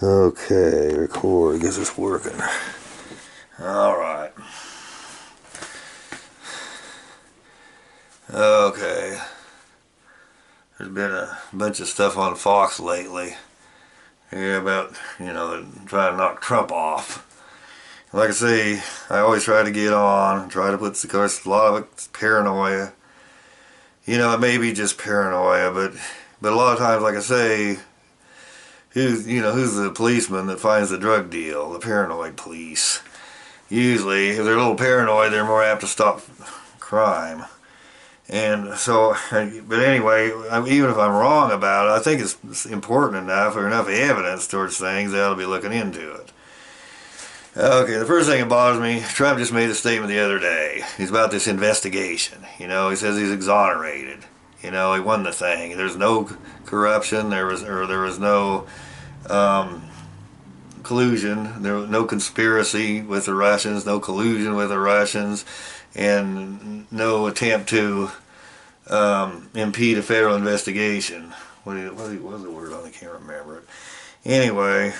Okay, record. I guess it's working. Alright. Okay. There's been a bunch of stuff on Fox lately. Yeah, about, trying to knock Trump off. Like I say, I always try to get on, try to put, of course, a lot of it's paranoia. It may be just paranoia, but a lot of times, like I say, who's the policeman that finds the drug deal? The paranoid police. Usually, if they're a little paranoid, they're more apt to stop crime. And so, but anyway, even if I'm wrong about it, I think it's important enough, or enough evidence towards things, they ought to be looking into it. Okay, the first thing that bothers me, Trump just made a statement the other day. He's about this investigation. He says he's exonerated. He won the thing. There's no corruption. There was no collusion. There was no conspiracy with the Russians. No collusion with the Russians, and no attempt to impede a federal investigation. What was the word on? I can't remember it. Anyway.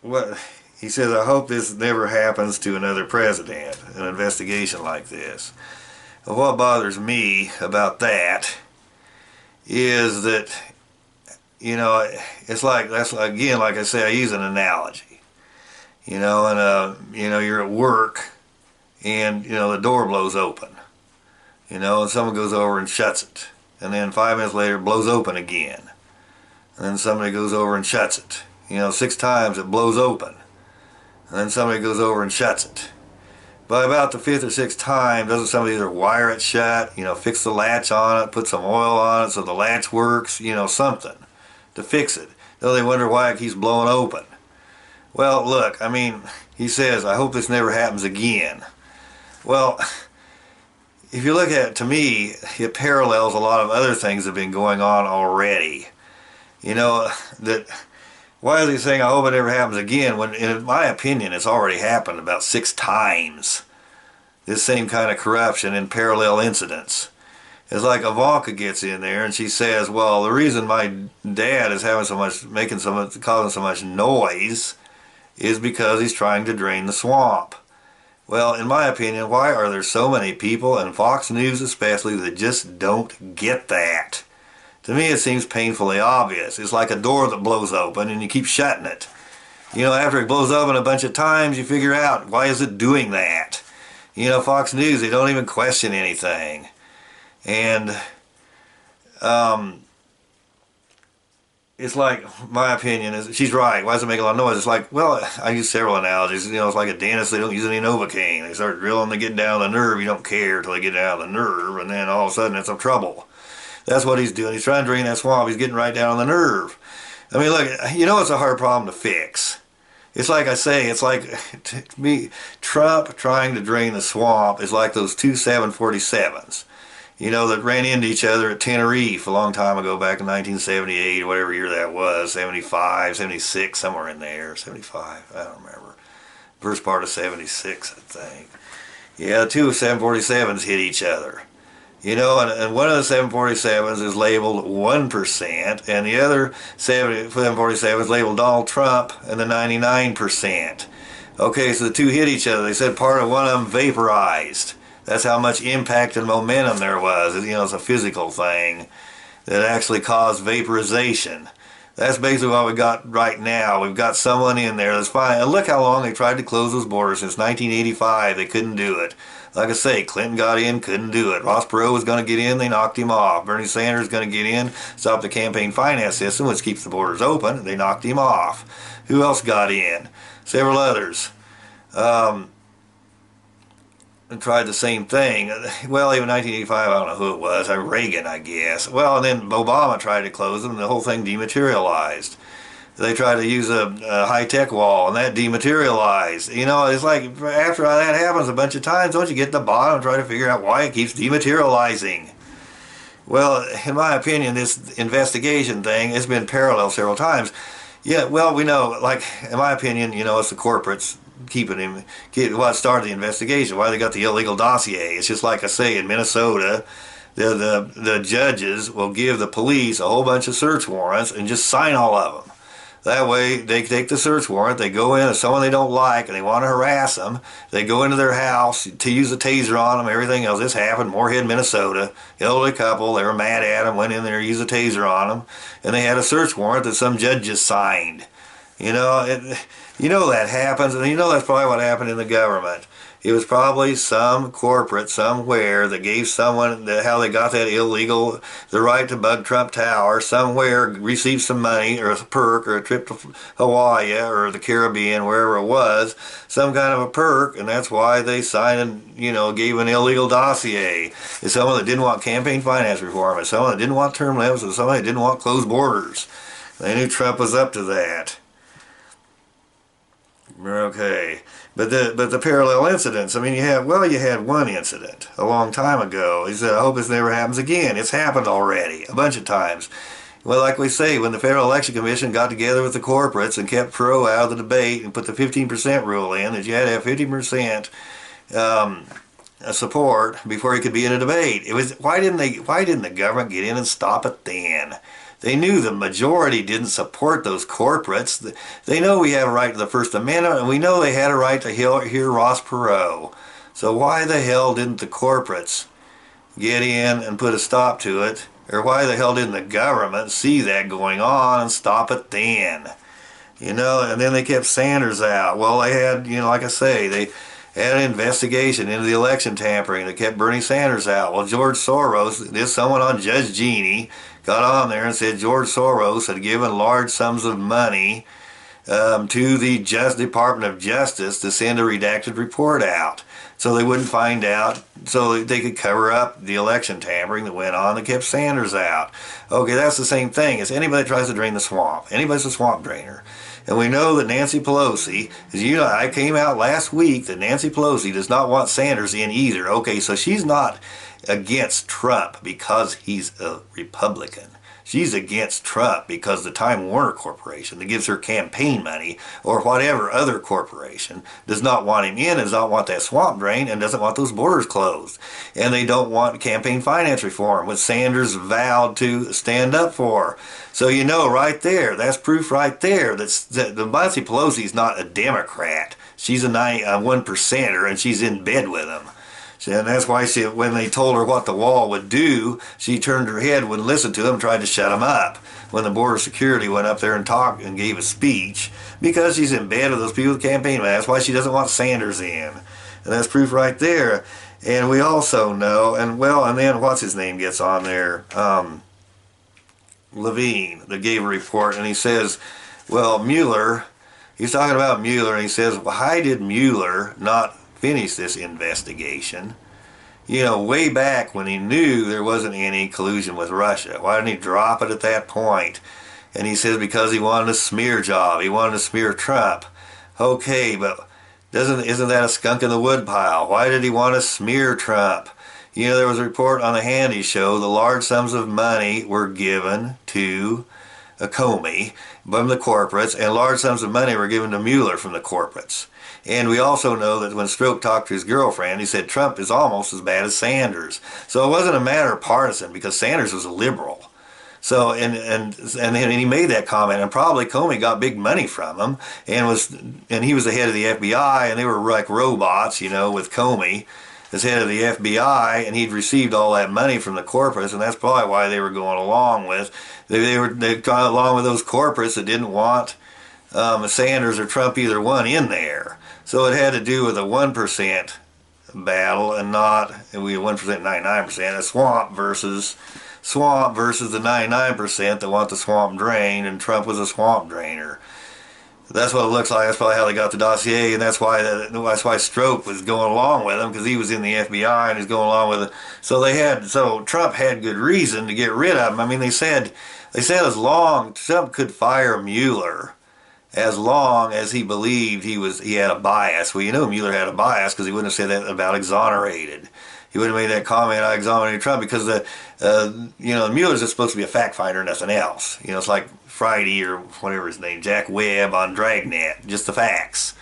What he says, I hope this never happens to another president, an investigation like this. And what bothers me about that is that, it's like, again, like I say, I use an analogy. You're at work and, the door blows open. And someone goes over and shuts it. And then 5 minutes later it blows open again. And then somebody goes over and shuts it. 6 times it blows open. And then somebody goes over and shuts it. By about the 5th or 6th time, doesn't somebody either wire it shut, fix the latch on it, put some oil on it so the latch works, something to fix it. Though they wonder why it keeps blowing open. Well, look, he says, I hope this never happens again. Well, if you look at it, to me, it parallels a lot of other things that have been going on already. Why is he saying, I hope it never happens again, when, in my opinion, it's already happened about 6 times. This same kind of corruption in parallel incidents. It's like Ivanka gets in there and she says, well, the reason my dad is causing so much noise is because he's trying to drain the swamp. Well, in my opinion, why are there so many people, and Fox News especially, that just don't get that? To me, it seems painfully obvious. It's like a door that blows open and you keep shutting it. After it blows open a bunch of times, you figure out, why is it doing that? Fox News, they don't even question anything. And it's like, my opinion is, she's right, why does it make a lot of noise? It's like, well, I use several analogies. It's like a dentist, they don't use any Novocaine. They start drilling, they get down the nerve, you don't care till they get down the nerve, and then all of a sudden it's a trouble. That's what he's doing. He's trying to drain that swamp. He's getting right down on the nerve. Look, it's a hard problem to fix. It's like I say, it's like, to me, Trump trying to drain the swamp is like those 2 747s, that ran into each other at Tenerife a long time ago, back in 1978, or whatever year that was, 75, 76, somewhere in there, 75, I don't remember. First part of 76, I think. Yeah, 2 747s hit each other. And one of the 747s is labeled 1%, and the other 747 is labeled Donald Trump and the 99%. Okay, so the two hit each other. They said part of one of them vaporized. That's how much impact and momentum there was. It's a physical thing that actually caused vaporization. That's basically what we got right now. We've got someone in there that's fine. And look how long they tried to close those borders. Since 1985, they couldn't do it. Like I say, Clinton got in, couldn't do it. Ross Perot was going to get in, they knocked him off. Bernie Sanders was going to get in, stop the campaign finance system, which keeps the borders open, they knocked him off. Who else got in? Several others. And tried the same thing. Well, even 1985, I don't know who it was. Reagan, I guess. Well, and then Obama tried to close them, and the whole thing dematerialized. They tried to use a high-tech wall, and that dematerialized. It's like, after that happens a bunch of times, don't you get to the bottom and try to figure out why it keeps dematerializing? Well, in my opinion, this investigation thing has been parallel several times. Yeah, well, we know, like, in my opinion, it's the corporates keeping him, what started the investigation, why they got the illegal dossier. It's just like I say, in Minnesota, the judges will give the police a whole bunch of search warrants and just sign all of them. That way, they take the search warrant, they go in, if someone they don't like and they want to harass them, they go into their house to use a taser on them, everything else. This happened in Moorhead, Minnesota. Elderly couple, they were mad at them, went in there, used a taser on them, and they had a search warrant that some judge just signed. You know, that happens, and you know that's probably what happened in the government. It was probably some corporate somewhere that gave someone how they got that illegal, the right to bug Trump Tower, somewhere received some money or a perk or a trip to Hawaii or the Caribbean, wherever it was, some kind of a perk, and that's why they signed and, gave an illegal dossier. It's someone that didn't want campaign finance reform, it's someone that didn't want term limits, it's someone that didn't want closed borders. They knew Trump was up to that. Okay, but the parallel incidents. I mean, you had one incident a long time ago. He said, "I hope this never happens again." It's happened already a bunch of times. Well, like we say, when the Federal Election Commission got together with the corporates and kept Pro out of the debate and put the 15% rule in, that you had to have 50% support before you could be in a debate. It was why didn't the government get in and stop it then? They knew the majority didn't support those corporates. They know we have a right to the First Amendment, and we know they had a right to hear Ross Perot. So why the hell didn't the corporates get in and put a stop to it? Or why the hell didn't the government see that going on and stop it then? And then they kept Sanders out. Well, they had, like I say, they had an investigation into the election tampering that kept Bernie Sanders out. Well, George Soros, someone on Judge Jeannie, got on there and said George Soros had given large sums of money to the Department of Justice to send a redacted report out so they wouldn't find out, so they could cover up the election tampering that went on that kept Sanders out. Okay, that's the same thing as anybody that tries to drain the swamp. Anybody's a swamp drainer. And we know that Nancy Pelosi, I came out last week that Nancy Pelosi does not want Sanders in either. Okay, so she's not against Trump because he's a Republican. She's against Trump because the Time Warner Corporation that gives her campaign money, or whatever other corporation, does not want him in, does not want that swamp drain, and doesn't want those borders closed. And they don't want campaign finance reform, which Sanders vowed to stand up for. So right there, that's proof right there that Nancy Pelosi is not a Democrat. She's a 1%er, and she's in bed with him. And that's why when they told her what the wall would do, she turned her head, wouldn't listen to them, tried to shut them up. When the border security went up there and talked and gave a speech, because she's in bed with those people with campaign money. That's why she doesn't want Sanders in. And that's proof right there. And we also know, and then what's his name gets on there, Levine, that gave a report, and he says, well, Mueller, he's talking about Mueller, and he says, why did Mueller not finish this investigation, way back when he knew there wasn't any collusion with Russia? Why didn't he drop it at that point? And he says because he wanted a smear job. He wanted to smear Trump. Okay, but isn't that a skunk in the woodpile? Why did he want to smear Trump? There was a report on the Handy Show that large sums of money were given to Comey from the corporates, and large sums of money were given to Mueller from the corporates. And we also know that when Strzok talked to his girlfriend, he said Trump is almost as bad as Sanders. So it wasn't a matter of partisan, because Sanders was a liberal. So and he made that comment, and probably Comey got big money from him, and he was the head of the FBI, and they were like robots, with Comey as head of the FBI, and he'd received all that money from the corporates, and that's probably why they were going along with. They gone along with those corporates that didn't want Sanders or Trump, either one, in there. So it had to do with a 1% battle, and not 1%, 99%, a swamp versus the 99% that want the swamp drained, and Trump was a swamp drainer. That's what it looks like. That's probably how they got the dossier, and that's why Strzok was going along with him, because he was in the FBI and he's going along with it. So Trump had good reason to get rid of him. I mean, they said as long Trump could fire Mueller, as long as he believed he had a bias. Well, Mueller had a bias because he wouldn't have said that about exonerated. He wouldn't have made that comment, I exonerated Trump, because Mueller's just supposed to be a fact finder, nothing else. It's like Friday or whatever his name, Jack Webb on Dragnet, just the facts.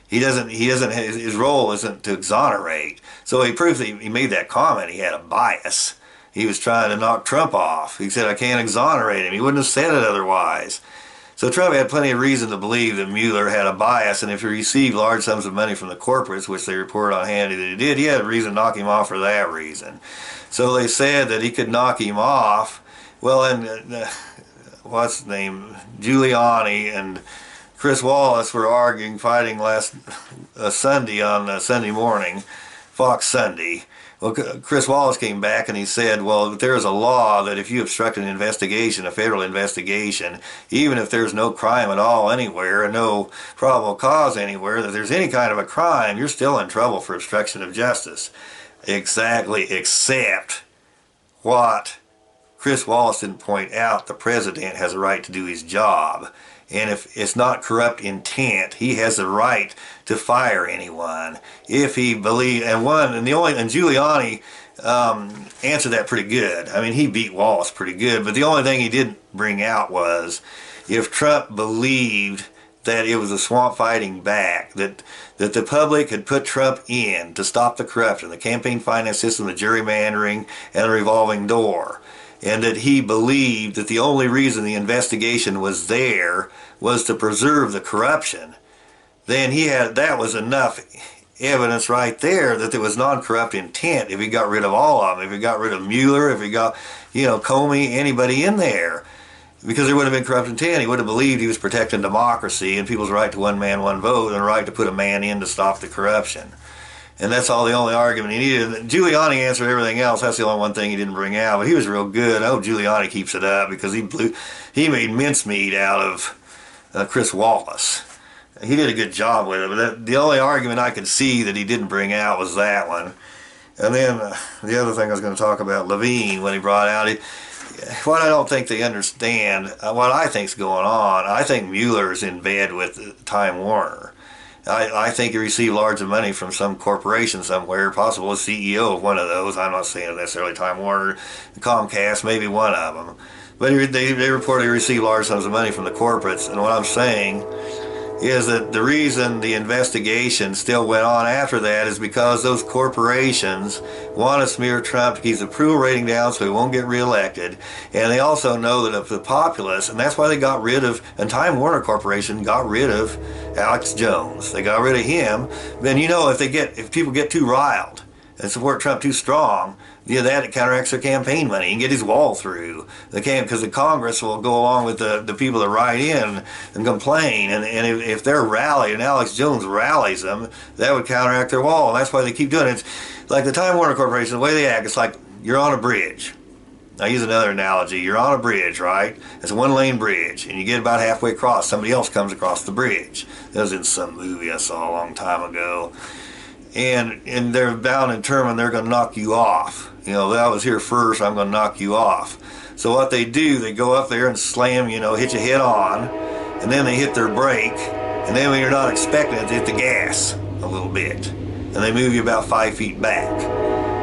His role isn't to exonerate. So he proves that he made that comment, he had a bias. he was trying to knock Trump off. He said, I can't exonerate him. He wouldn't have said it otherwise. So Trump had plenty of reason to believe that Mueller had a bias, and if he received large sums of money from the corporates, which they reported on Hannity that he did, he had a reason to knock him off for that reason. So they said that he could knock him off. Well, and what's his name? Giuliani and Chris Wallace were arguing, fighting last Sunday on Sunday morning, Fox Sunday. Well, Chris Wallace came back and he said, well, there is a law that if you obstruct an investigation, a federal investigation, even if there's no crime at all anywhere and no probable cause anywhere, that there's any kind of a crime, you're still in trouble for obstruction of justice. Exactly, except what Chris Wallace didn't point out, the president has a right to do his job. And if it's not corrupt intent, he has the right to fire anyone if he believes. And Giuliani answered that pretty good. I mean, he beat Wallace pretty good. But the only thing he didn't bring out was if Trump believed that it was a swamp fighting back, that the public had put Trump in to stop the corruption, the campaign finance system, the gerrymandering, and the revolving door. And that he believed that the only reason the investigation was there was to preserve the corruption, then that was enough evidence right there that there was non-corrupt intent if he got rid of all of them, if he got rid of Mueller, if he got, Comey, anybody in there. Because there would have been corrupt intent. He would have believed he was protecting democracy and people's right to one man, one vote, and the right to put a man in to stop the corruption. And that's the only argument he needed. Giuliani answered everything else. That's the only one thing he didn't bring out. But he was real good. I hope Giuliani keeps it up because he made mincemeat out of Chris Wallace. He did a good job with it. But the only argument I could see that he didn't bring out was that one. And then the other thing I was going to talk about, Levine, when he brought out what I don't think they understand, what I think's going on, I think Mueller's in bed with Time Warner. I think he received large money from some corporation somewhere, possible a CEO of one of those. I'm not saying necessarily Time Warner, Comcast, maybe one of them. But they reported he received large sums of money from the corporates. And what I'm saying is that the reason the investigation still went on after that is because those corporations want to smear Trump to keep his approval rating down so he won't get reelected. And they also know that if the populace, and that's why they got rid of, and Time Warner Corporation got rid of Alex Jones. They got rid of him. Then if people get too riled and support Trump too strong, that counteracts their campaign money and get his wall through. Because the Congress will go along with the people that write in and complain. And if they're rallied and Alex Jones rallies them, that would counteract their wall. And that's why they keep doing it. It's like the Time Warner Corporation, the way they act, it's like you're on a bridge. I'll use another analogy. You're on a bridge, right? It's a one-lane bridge, and you get about halfway across. Somebody else comes across the bridge. That was in some movie I saw a long time ago. And they're bound and determined they're going to knock you off. I was here first, I'm going to knock you off. So what they do, they go up there and slam, hit you head on, and then they hit their brake, and then when you're not expecting it, they hit the gas a little bit. And they move you about 5 feet back,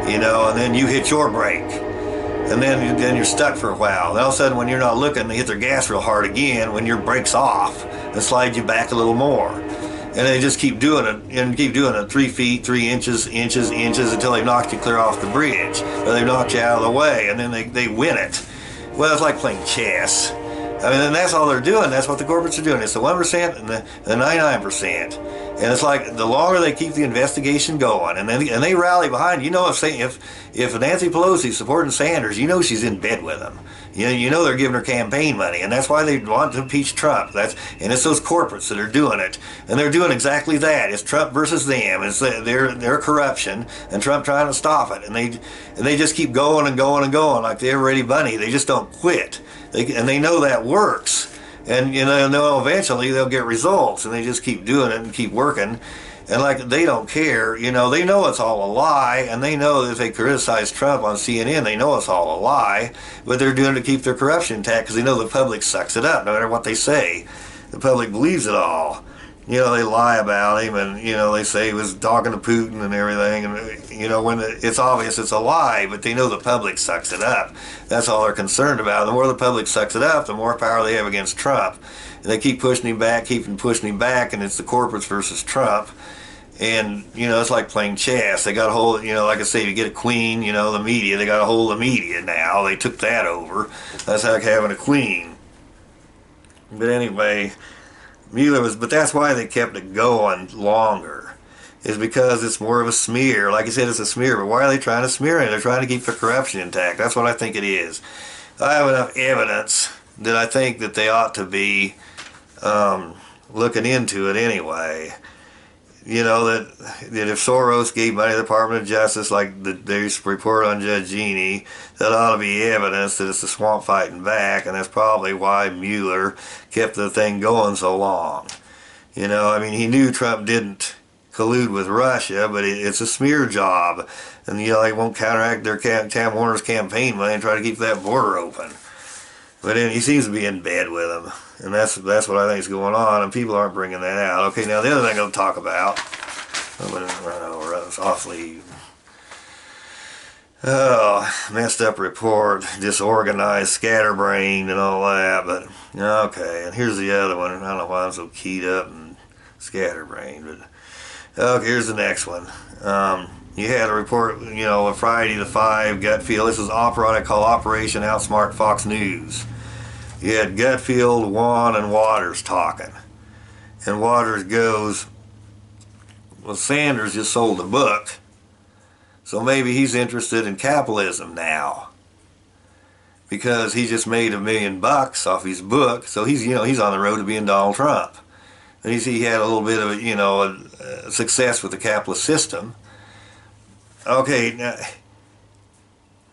and then you hit your brake. And then you're stuck for a while. And all of a sudden, when you're not looking, they hit their gas real hard again when your brake's off and slide you back a little more. And they just keep doing it, and keep doing it 3 feet, 3 inches, inches until they've knocked you clear off the bridge, or they've knocked you out of the way, and then they win it. Well, it's like playing chess. I mean, and that's all they're doing. That's what the corporates are doing. It's the 1% and the 99%. And it's like the longer they keep the investigation going, and they rally behind. If Nancy Pelosi's supporting Sanders, she's in bed with them. They're giving her campaign money, and that's why they want to impeach Trump. And it's those corporates that are doing it, and they're doing exactly that. It's Trump versus them. It's their corruption, and Trump trying to stop it. And they just keep going and going and going like the ever ready bunny. They just don't quit. They know that works. And eventually they'll get results, and they just keep doing it and keep working, and they don't care. They know it's all a lie, and they know that if they criticize Trump on CNN, they know it's all a lie, but they're doing it to keep their corruption intact because they know the public sucks it up no matter what they say. The public believes it all. They lie about him, and they say he was talking to Putin and everything, and when it's obvious it's a lie, but they know the public sucks it up. That's all they're concerned about. The more the public sucks it up, the more power they have against Trump. And they keep pushing him back, and it's the corporates versus Trump. And, it's like playing chess. They got a hold, like I say, to get a queen, the media, they got a hold of the media now. They took that over. That's like having a queen. But anyway, but that's why they kept it going longer, is because it's more of a smear. Like I said, it's a smear, but why are they trying to smear it? They're trying to keep the corruption intact. That's what I think it is. I have enough evidence that I think that they ought to be looking into it anyway. That if Soros gave money to the Department of Justice, like there's report on Judge Genie, that ought to be evidence that it's the swamp fighting back, and that's probably why Mueller kept the thing going so long. He knew Trump didn't collude with Russia, but it's a smear job, and they won't counteract their Tam Warner's campaign money and try to keep that border open. But then he seems to be in bed with him, and that's what I think is going on, and people aren't bringing that out. Okay, now the other thing I'll talk about, I'm going to run over, that was awfully, messed up report, disorganized, scatterbrained, and all that, but, okay, and here's the other one. I don't know why I'm so keyed up and scatterbrained, but, okay, here's the next one. You had a report, on Friday the 5, Gutfield. This is what I call Operation Outsmart Fox News. You had Gutfield, Wan, and Waters talking. And Waters goes, well, Sanders just sold a book, so maybe he's interested in capitalism now, because he just made $1 million off his book, so he's on the road to being Donald Trump. And he had a little bit of a success with the capitalist system. Okay,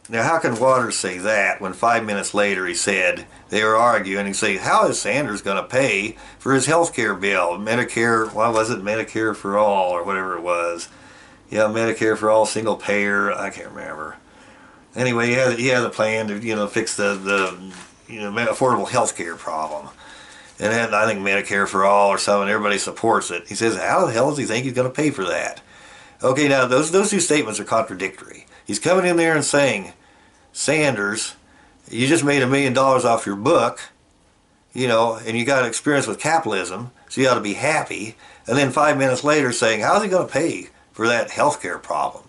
now how can Waters say that when 5 minutes later he said they were arguing? He said, how is Sanders going to pay for his health care bill? Medicare, what was it? Medicare for all, or whatever it was. Yeah, Medicare for all, single payer, I can't remember. Anyway, he had a plan to fix the affordable health care problem. And then I think Medicare for all or something, everybody supports it. He says, how the hell does he think he's going to pay for that? Okay, now those two statements are contradictory. He's coming in there and saying, Sanders, you just made $1 million off your book, and you got experience with capitalism, so you ought to be happy. And then 5 minutes later saying, how's he going to pay for that healthcare problem?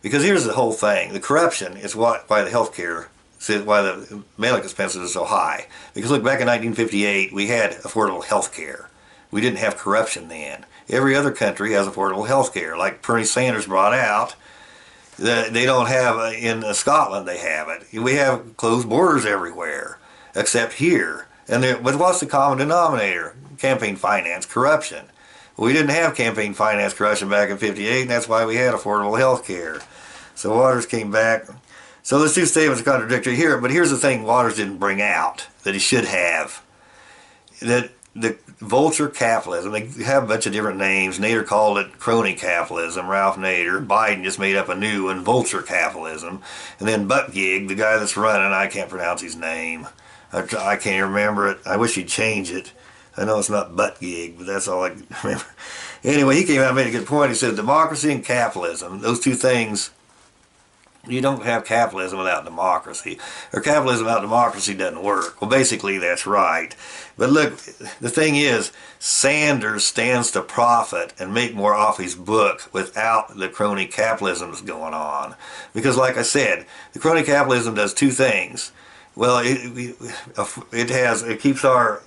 Because here's the whole thing. The corruption is why the healthcare, why the medical expenses are so high. Because look, back in 1958, we had affordable healthcare. We didn't have corruption then. Every other country has affordable health care. Like Bernie Sanders brought out, they don't have, in Scotland they have it. We have closed borders everywhere, except here. But what's the common denominator? Campaign finance, corruption. We didn't have campaign finance corruption back in 58, and that's why we had affordable health care. So Waters came back. So those two statements are contradictory here, but here's the thing Waters didn't bring out that he should have. That the vulture capitalism, they have a bunch of different names. Nader called it crony capitalism, Ralph Nader. Biden just made up a new one, vulture capitalism. And then Buttigieg, the guy that's running, I can't pronounce his name. I can't remember it. I wish he'd change it. I know it's not Buttigieg, but that's all I can remember. Anyway, he came out and made a good point. He said democracy and capitalism, those two things, you don't have capitalism without democracy, or capitalism without democracy doesn't work. Well, basically that's right. But look, the thing is, Sanders stands to profit and make more off his book without the crony capitalism that's going on. Because like I said, the crony capitalism does two things. Well, it keeps our,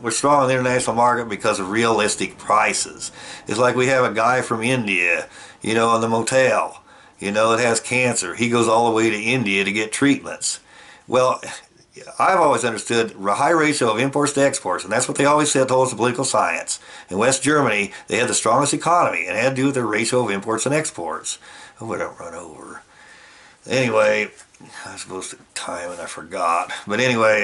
we're strong in the international market because of realistic prices. It's like we have a guy from India, in the motel. That has cancer. He goes all the way to India to get treatments. Well, I've always understood a high ratio of imports to exports, and that's what they always said, told us in political science. In West Germany, they had the strongest economy, and it had to do with their ratio of imports and exports. Oh, I don't run over. Anyway, I was supposed to time and I forgot. But anyway,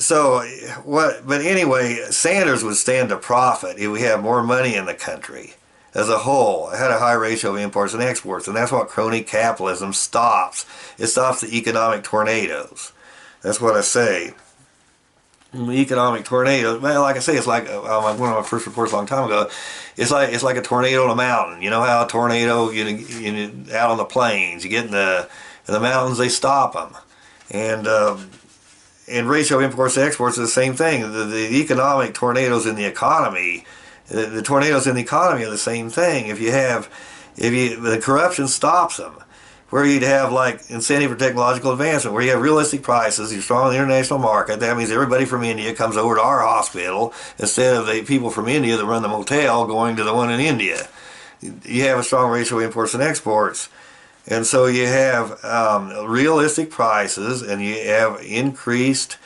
But anyway, Sanders would stand to profit if we have more money in the country. As a whole, it had a high ratio of imports and exports, and that's what crony capitalism stops. It stops the economic tornadoes. That's what I say. The economic tornado. Well, like I say, it's like one of my first reports a long time ago. It's like a tornado in a mountain. You know how a tornado, out on the plains, you get in the mountains, they stop them, and ratio of imports to exports is the same thing. The economic tornadoes in the economy The tornadoes in the economy are the same thing. The corruption stops them. Where you'd have like incentive for technological advancement, where you have realistic prices, you're strong in the international market. That means everybody from India comes over to our hospital instead of the people from India that run the motel going to the one in India. You have a strong ratio of imports and exports. And so you have realistic prices, and you have increased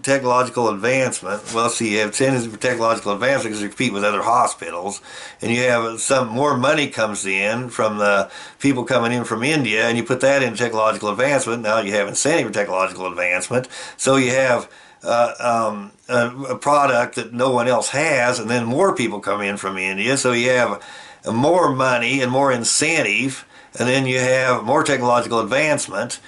technological advancement. Well, see, you have incentives for technological advancement because you compete with other hospitals, and you have some more money comes in from the people coming in from India, and you put that in technological advancement. Now you have incentive for technological advancement, so you have a product that no one else has, and then more people come in from India, so you have more money and more incentive, and then you have more technological advancement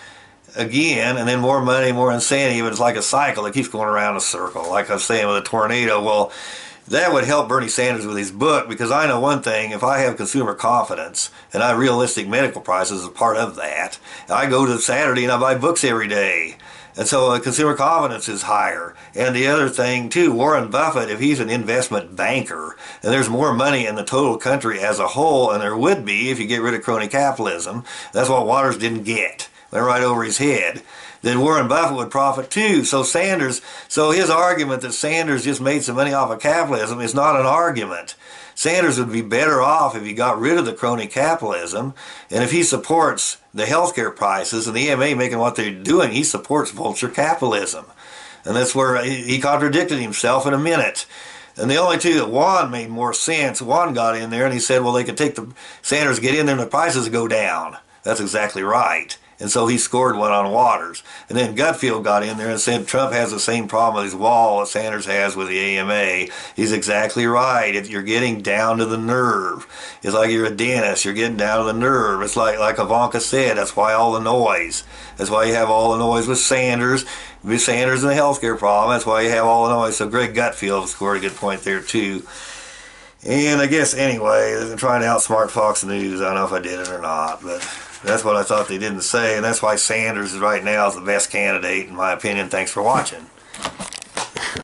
again, and then more money, more incentive. It's like a cycle that keeps going around a circle. Like I was saying with a tornado, well, that would help Bernie Sanders with his book, because I know one thing: if I have consumer confidence and I have realistic medical prices as a part of that, I go to Saturday and I buy books every day. And so consumer confidence is higher. And the other thing too, Warren Buffett, if he's an investment banker, and there's more money in the total country as a whole, and there would be if you get rid of crony capitalism, that's what Waters didn't get. Went right over his head. Then Warren Buffett would profit too. So his argument that Sanders just made some money off of capitalism is not an argument. Sanders would be better off if he got rid of the crony capitalism, and if he supports the healthcare prices and the EMA making what they're doing, he supports vulture capitalism. And that's where he contradicted himself in a minute. And the only two that Juan made more sense, Juan got in there and he said, well, they could take Sanders get in there and the prices would go down. That's exactly right. And so he scored one on Waters. And then Gutfield got in there and said Trump has the same problem with his wall that Sanders has with the AMA. He's exactly right. You're getting down to the nerve. It's like you're a dentist. You're getting down to the nerve. It's like Ivanka said, that's why all the noise. That's why you have all the noise with Sanders. With Sanders and the healthcare problem, that's why you have all the noise. So Greg Gutfield scored a good point there too. And I guess anyway, I'm trying to outsmart Fox News. I don't know if I did it or not, but that's what I thought they didn't say, and that's why Sanders right now is the best candidate, in my opinion. Thanks for watching.